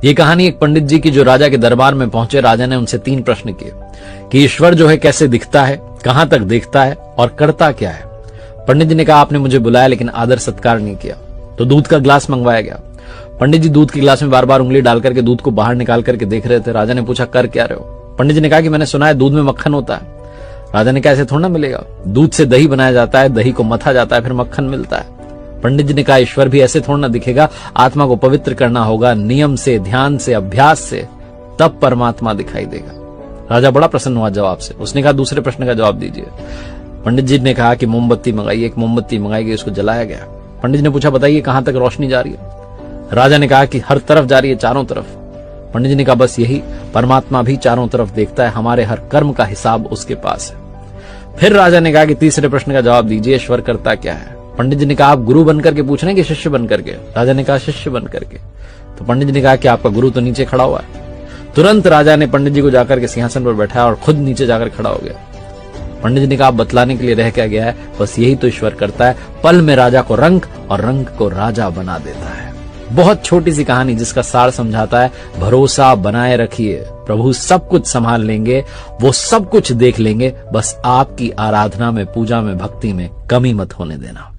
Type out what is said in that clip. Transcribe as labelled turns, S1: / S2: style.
S1: ये कहानी एक पंडित जी की जो राजा के दरबार में पहुंचे। राजा ने उनसे 3 प्रश्न किए कि ईश्वर जो है कैसे दिखता है, कहां तक देखता है और करता क्या है। पंडित जी ने कहा आपने मुझे बुलाया लेकिन आदर सत्कार नहीं किया। तो दूध का ग्लास मंगवाया गया। पंडित जी दूध के गिलास में बार बार उंगली डाल करके दूध को बाहर निकाल करके देख रहे थे। राजा ने पूछा कर क्या रहे हो। पंडित जी ने कहा कि मैंने सुना है दूध में मक्खन होता है। राजा ने कहा ऐसे थोड़ा ना मिलेगा, दूध से दही बनाया जाता है, दही को मथा जाता है, फिर मक्खन मिलता है। पंडित जी ने कहा ईश्वर भी ऐसे थोड़ा ना दिखेगा, आत्मा को पवित्र करना होगा नियम से, ध्यान से, अभ्यास से, तब परमात्मा दिखाई देगा। राजा बड़ा प्रसन्न हुआ जवाब से। उसने कहा दूसरे प्रश्न का जवाब दीजिए। पंडित जी ने कहा कि मोमबत्ती मंगाइए। एक मोमबत्ती मंगाई गई, उसको जलाया गया। पंडित जी ने पूछा बताइए कहां तक रोशनी जा रही है। राजा ने कहा कि हर तरफ जा रही है, चारों तरफ। पंडित जी ने कहा बस यही, परमात्मा भी चारों तरफ देखता है, हमारे हर कर्म का हिसाब उसके पास है। फिर राजा ने कहा कि तीसरे प्रश्न का जवाब दीजिए, ईश्वर करता क्या है। पंडित जी ने कहा आप गुरु बनकर के पूछ रहे हैं कि शिष्य बनकर के। राजा ने कहा शिष्य बनकर के। तो पंडित जी ने कहा कि आपका गुरु तो नीचे खड़ा हुआ है। तुरंत राजा ने पंडित जी को जाकर के सिंहासन पर बैठाया और खुद नीचे जाकर खड़ा हो गया। पंडित जी ने कहा आप बतलाने के लिए रह क्या गया है, बस यही तो ईश्वर करता है, पल में राजा को रंक और रंक को राजा बना देता है। बहुत छोटी सी कहानी जिसका सार समझाता है भरोसा बनाए रखिए, प्रभु सब कुछ संभाल लेंगे, वो सब कुछ देख लेंगे, बस आपकी आराधना में, पूजा में, भक्ति में कमी मत होने देना।